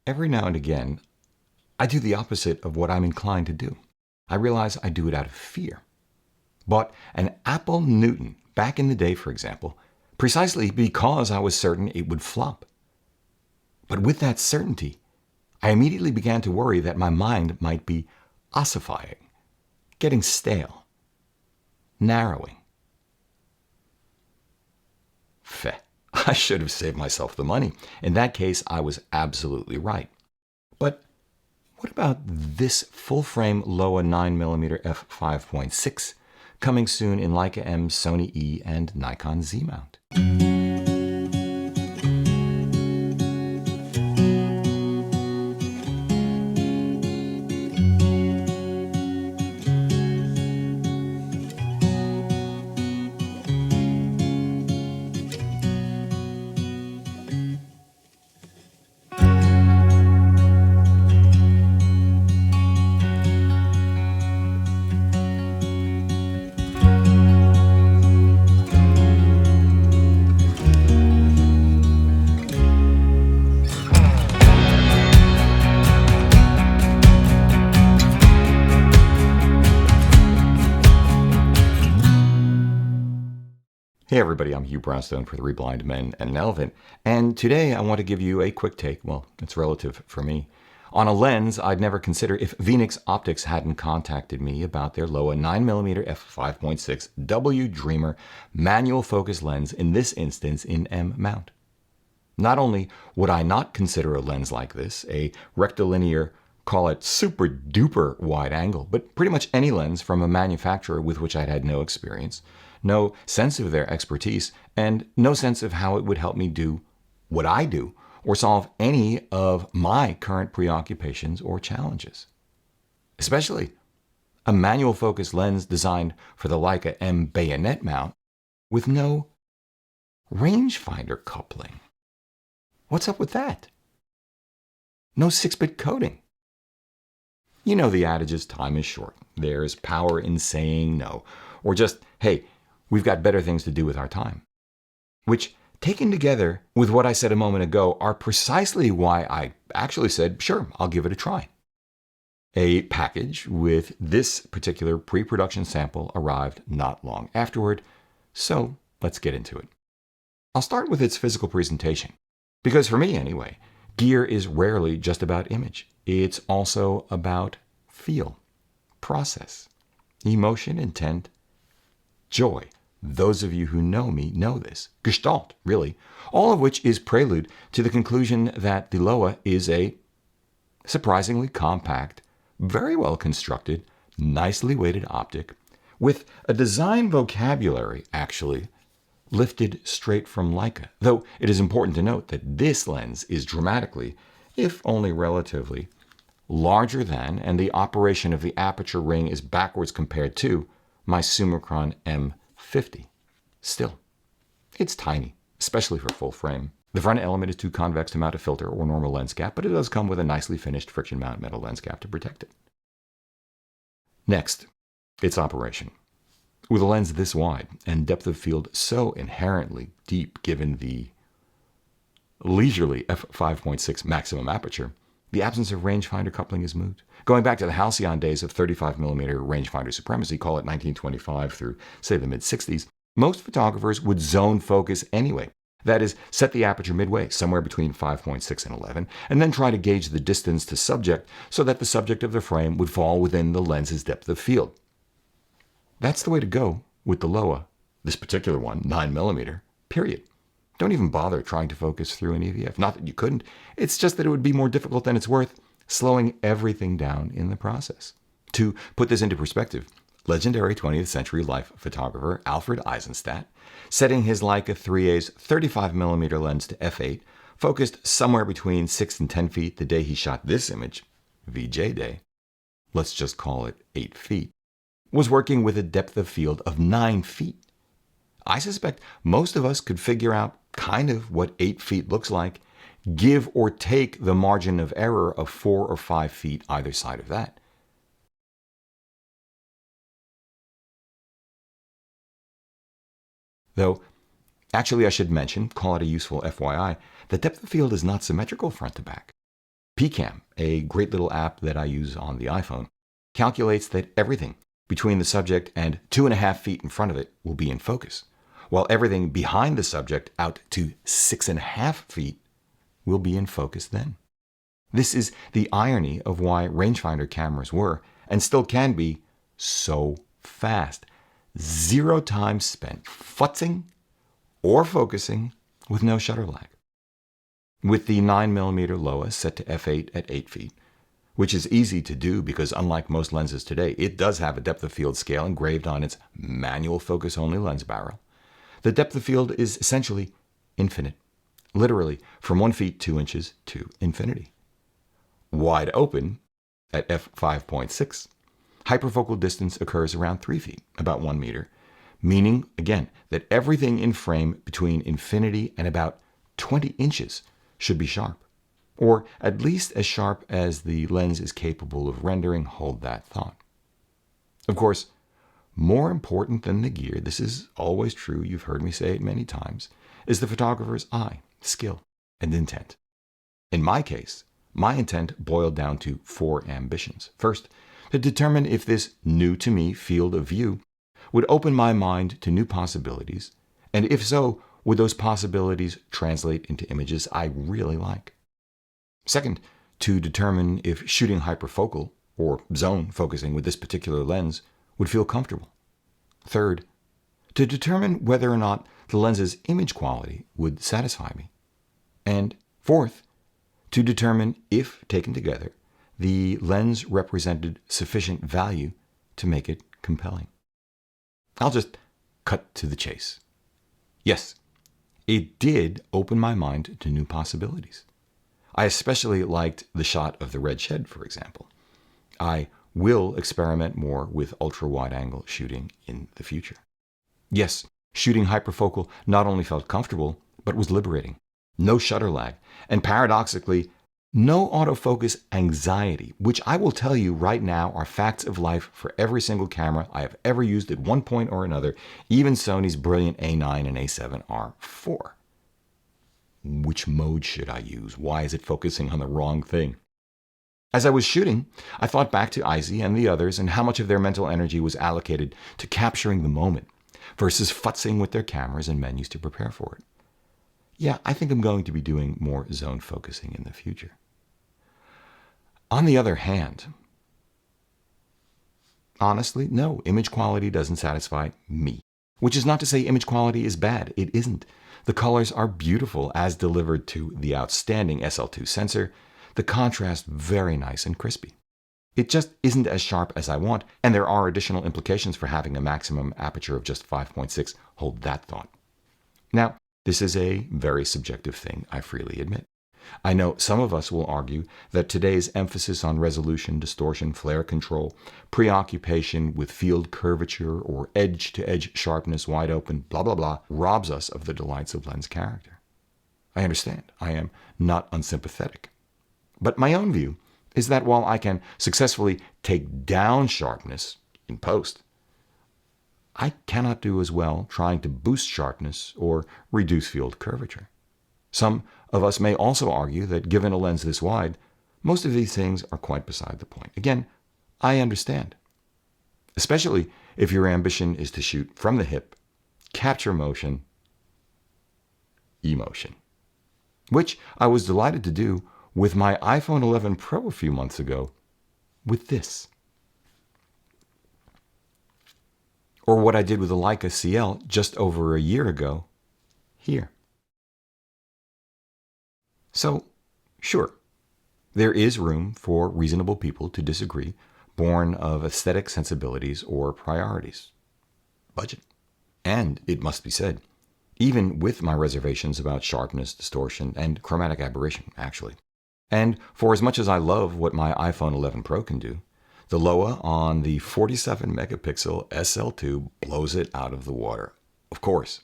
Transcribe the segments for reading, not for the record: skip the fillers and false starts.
Every now and again, I do the opposite of what I'm inclined to do. I realize I do it out of fear. Bought an Apple Newton back in the day, for example, precisely because I was certain it would flop. But with that certainty, I immediately began to worry that my mind might be ossifying, getting stale, narrowing. Feh, I should have saved myself the money. In that case, I was absolutely right. But what about this full-frame Laowa 9mm f5.6 coming soon in Leica M, Sony E, and Nikon Z mount? Hey everybody, I'm Hugh Brownstone for 3 Blind Men and an Elephant, and today I want to give you a quick take, well, it's relative for me, on a lens I'd never considered if Phoenix Optics hadn't contacted me about their Laowa 9mm f5.6 W Dreamer manual focus lens, in this instance in M mount. Not only would I not consider a lens like this, a rectilinear, call it super duper wide angle, but pretty much any lens from a manufacturer with which I'd had no experience, no sense of their expertise, and no sense of how it would help me do what I do or solve any of my current preoccupations or challenges. Especially a manual focus lens designed for the Leica M bayonet mount with no rangefinder coupling. What's up with that? No 6-bit coding. You know the adage is time is short. There's power in saying no. Or just, hey, we've got better things to do with our time. Which, taken together with what I said a moment ago, are precisely why I actually said, sure, I'll give it a try. A package with this particular pre-production sample arrived not long afterward, so let's get into it. I'll start with its physical presentation. Because for me, anyway, gear is rarely just about image. It's also about feel, process, emotion, intent, joy. Those of you who know me know this. Gestalt, really. All of which is prelude to the conclusion that the Laowa is a surprisingly compact, very well constructed, nicely weighted optic with a design vocabulary, actually, lifted straight from Leica. Though it is important to note that this lens is dramatically, if only relatively, larger than, and the operation of the aperture ring is backwards compared to, my Summicron M50. Still, it's tiny, especially for full frame. The front element is too convex to mount a filter or normal lens cap, but it does come with a nicely finished friction mount metal lens cap to protect it. Next, its operation. With a lens this wide and depth of field so inherently deep given the leisurely f5.6 maximum aperture, the absence of rangefinder coupling is moot. Going back to the halcyon days of 35mm rangefinder supremacy, call it 1925 through, say, the mid-60s, most photographers would zone focus anyway. That is, set the aperture midway, somewhere between 5.6 and 11, and then try to gauge the distance to subject so that the subject of the frame would fall within the lens's depth of field. That's the way to go with the Laowa, this particular one, 9mm, period. Don't even bother trying to focus through an EVF. Not that you couldn't, it's just that it would be more difficult than it's worth, slowing everything down in the process. To put this into perspective, legendary 20th century life photographer Alfred Eisenstadt, setting his Leica 3A's 35mm lens to f8, focused somewhere between 6 and 10 feet the day he shot this image, VJ Day, let's just call it 8 feet, was working with a depth of field of 9 feet. I suspect most of us could figure out kind of what 8 feet looks like, give or take the margin of error of 4 or 5 feet either side of that. Though, actually I should mention, call it a useful FYI, the depth of field is not symmetrical front to back. Pcam, a great little app that I use on the iPhone, calculates that everything between the subject and 2.5 feet in front of it will be in focus, while everything behind the subject out to 6.5 feet will be in focus then. This is the irony of why rangefinder cameras were, and still can be, so fast. 0 time spent futzing or focusing with no shutter lag. With the 9mm Laowa set to f8 at 8 feet, which is easy to do because unlike most lenses today, it does have a depth of field scale engraved on its manual focus-only lens barrel. The depth of field is essentially infinite, literally from 1 feet 2 inches to infinity. Wide open at f5.6, hyperfocal distance occurs around 3 feet, about 1 meter, meaning, again, that everything in frame between infinity and about 20 inches should be sharp, or at least as sharp as the lens is capable of rendering. Hold that thought. Of course, more important than the gear, this is always true, you've heard me say it many times, is the photographer's eye, skill, and intent. In my case, my intent boiled down to 4 ambitions. First, to determine if this new-to-me field of view would open my mind to new possibilities, and if so, would those possibilities translate into images I really like? Second, to determine if shooting hyperfocal, or zone focusing with this particular lens, would feel comfortable. Third, to determine whether or not the lens's image quality would satisfy me. And fourth, to determine if, taken together, the lens represented sufficient value to make it compelling. I'll just cut to the chase. Yes, it did open my mind to new possibilities. I especially liked the shot of the red shed, for example. I will experiment more with ultra-wide-angle shooting in the future. Yes, shooting hyperfocal not only felt comfortable, but was liberating. No shutter lag, and paradoxically, no autofocus anxiety, which I will tell you right now are facts of life for every single camera I have ever used at one point or another, even Sony's brilliant A9 and A7R4. Which mode should I use? Why is it focusing on the wrong thing? As I was shooting, I thought back to Izzy and the others and how much of their mental energy was allocated to capturing the moment versus futzing with their cameras and menus to prepare for it. Yeah, I think I'm going to be doing more zone focusing in the future. On the other hand, honestly, no, image quality doesn't satisfy me. Which is not to say image quality is bad. It isn't. The colors are beautiful as delivered to the outstanding SL2 sensor, the contrast very nice and crispy. It just isn't as sharp as I want, and there are additional implications for having a maximum aperture of just 5.6. Hold that thought. Now, this is a very subjective thing, I freely admit. I know some of us will argue that today's emphasis on resolution, distortion, flare control, preoccupation with field curvature or edge-to-edge sharpness wide open, blah, blah, blah, robs us of the delights of lens character. I understand. I am not unsympathetic. But my own view is that while I can successfully take down sharpness in post, I cannot do as well trying to boost sharpness or reduce field curvature. Some of us may also argue that given a lens this wide, most of these things are quite beside the point. Again, I understand. Especially if your ambition is to shoot from the hip, capture motion, emotion. Which I was delighted to do with my iPhone 11 Pro a few months ago with this. Or what I did with the Leica CL just over a year ago here. So, sure, there is room for reasonable people to disagree, born of aesthetic sensibilities or priorities. Budget. And, it must be said, even with my reservations about sharpness, distortion, and chromatic aberration, actually. And for as much as I love what my iPhone 11 Pro can do, the Laowa on the 47 megapixel SL2 blows it out of the water. Of course.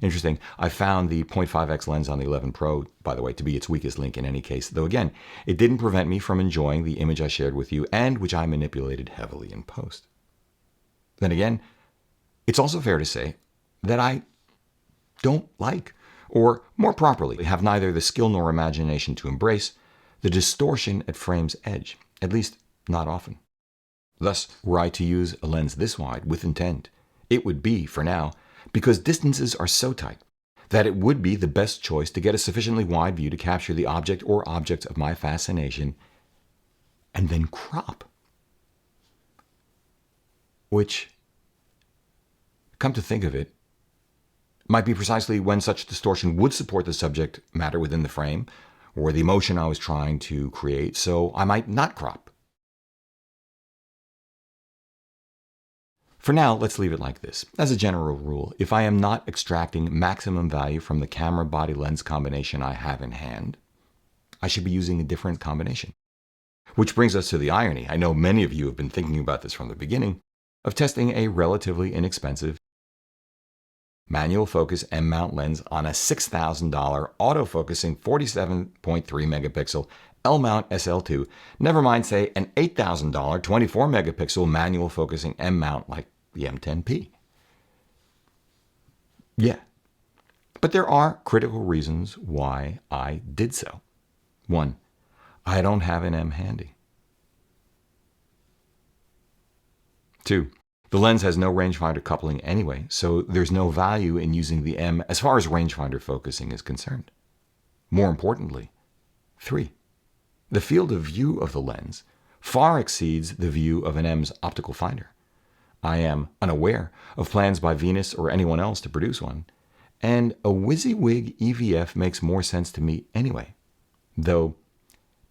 Interesting, I found the 0.5x lens on the 11 Pro, by the way, to be its weakest link in any case, though again, it didn't prevent me from enjoying the image I shared with you and which I manipulated heavily in post. Then again, it's also fair to say that I don't like, or more properly, have neither the skill nor imagination to embrace the distortion at frame's edge, at least not often. Thus, were I to use a lens this wide with intent, it would be, for now, because distances are so tight that it would be the best choice to get a sufficiently wide view to capture the object or objects of my fascination and then crop. Which, come to think of it, might be precisely when such distortion would support the subject matter within the frame or the emotion I was trying to create, so I might not crop. For now, let's leave it like this. As a general rule, if I am not extracting maximum value from the camera body lens combination I have in hand, I should be using a different combination. Which brings us to the irony, I know many of you have been thinking about this from the beginning, of testing a relatively inexpensive manual focus M-mount lens on a $6,000 autofocusing 47.3 megapixel L-mount SL2, never mind, say, an $8,000 24 megapixel manual focusing M-mount like the M10P. Yeah, but there are critical reasons why I did so. 1, I don't have an M handy. 2, the lens has no rangefinder coupling anyway, so there's no value in using the M as far as rangefinder focusing is concerned. More importantly, 3, the field of view of the lens far exceeds the view of an M's optical finder. I am unaware of plans by Venus or anyone else to produce one, and a WYSIWYG EVF makes more sense to me anyway, though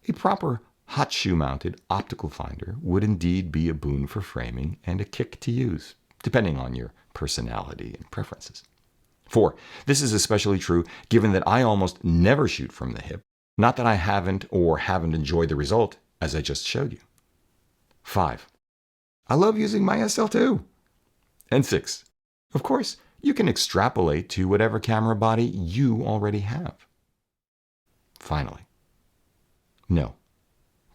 a proper hot shoe mounted optical finder would indeed be a boon for framing and a kick to use, depending on your personality and preferences. 4, this is especially true given that I almost never shoot from the hip, not that I haven't enjoyed the result, as I just showed you. 5, I love using my SL2. And 6, of course, you can extrapolate to whatever camera body you already have. Finally, no,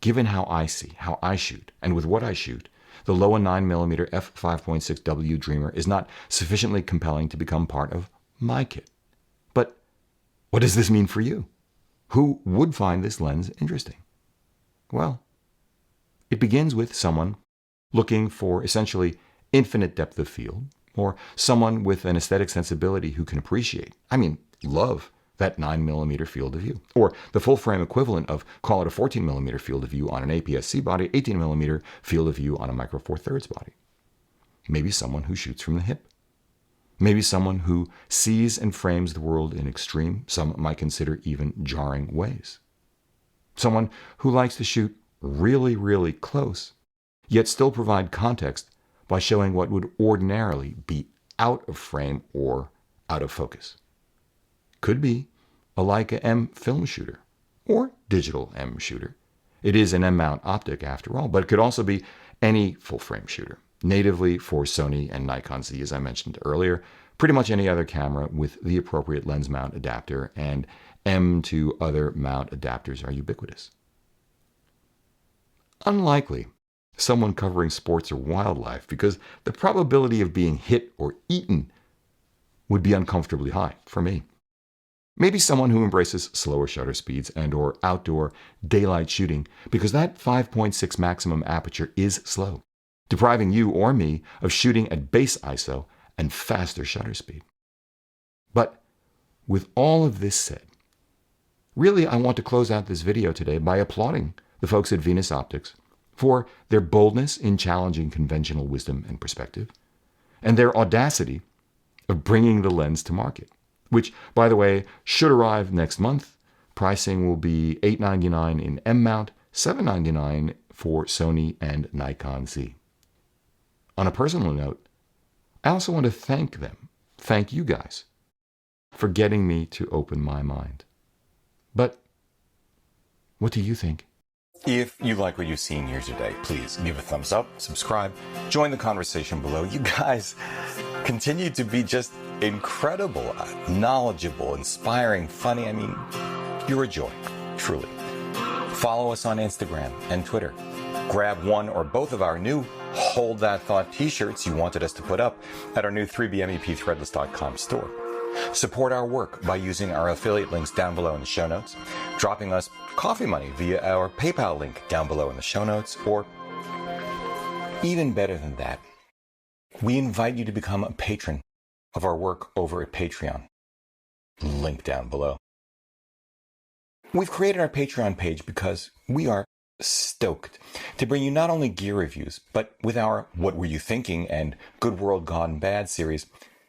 given how I see, how I shoot, and with what I shoot, the Laowa 9mm f5.6W Dreamer is not sufficiently compelling to become part of my kit. But what does this mean for you? Who would find this lens interesting? Well, it begins with someone looking for essentially infinite depth of field, or someone with an aesthetic sensibility who can appreciate, love that 9mm field of view, or the full frame equivalent of, call it a 14mm field of view on an APS-C body, 18mm field of view on a Micro Four Thirds body. Maybe someone who shoots from the hip. Maybe someone who sees and frames the world in extreme, some might consider even jarring ways. Someone who likes to shoot really, really close, yet still provide context by showing what would ordinarily be out of frame or out of focus. Could be a Leica M film shooter or digital M shooter. It is an M-mount optic after all, but it could also be any full-frame shooter, natively for Sony and Nikon Z, as I mentioned earlier. Pretty much any other camera with the appropriate lens mount adapter, and M to other mount adapters are ubiquitous. Unlikely someone covering sports or wildlife, because the probability of being hit or eaten would be uncomfortably high for me. Maybe someone who embraces slower shutter speeds and or outdoor daylight shooting, because that 5.6 maximum aperture is slow, depriving you or me of shooting at base ISO and faster shutter speed. But with all of this said, really I want to close out this video today by applauding the folks at Venus Optics for their boldness in challenging conventional wisdom and perspective, and their audacity of bringing the lens to market, which, by the way, should arrive next month. Pricing will be $899 in M-mount, $799 for Sony and Nikon Z. On a personal note, I also want to thank you guys, for getting me to open my mind. But what do you think? If you like what you've seen here today, please give a thumbs up, subscribe, join the conversation below. You guys continue to be just incredible, knowledgeable, inspiring, funny. You're a joy, truly. Follow us on Instagram and Twitter. Grab one or both of our new Hold That Thought t-shirts you wanted us to put up at our new 3BMEP Threadless.com store. Support our work by using our affiliate links down below in the show notes, dropping us coffee money via our PayPal link down below in the show notes, or even better than that, we invite you to become a patron of our work over at Patreon. Link down below. We've created our Patreon page because we are stoked to bring you not only gear reviews, but with our What Were You Thinking and Good World Gone Bad series,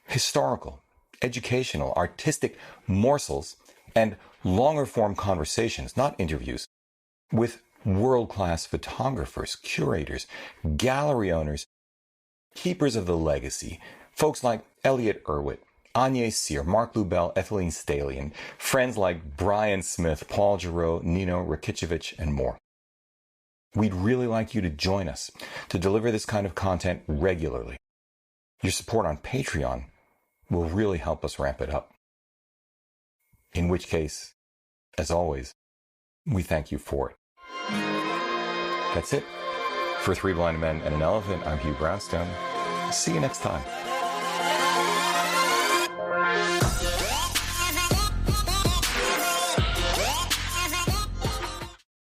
historical, educational, artistic morsels, and longer form conversations, not interviews, with world-class photographers, curators, gallery owners, keepers of the legacy, folks like Elliot Irwitt, Anya Sear, Mark Lubell, Ethelene Staley, and friends like Brian Smith, Paul Giroux, Nino Rakicevic, and more. We'd really like you to join us to deliver this kind of content regularly. Your support on Patreon will really help us ramp it up. In which case, as always, we thank you for it. That's it. For Three Blind Men and an Elephant, I'm Hugh Brownstone. See you next time.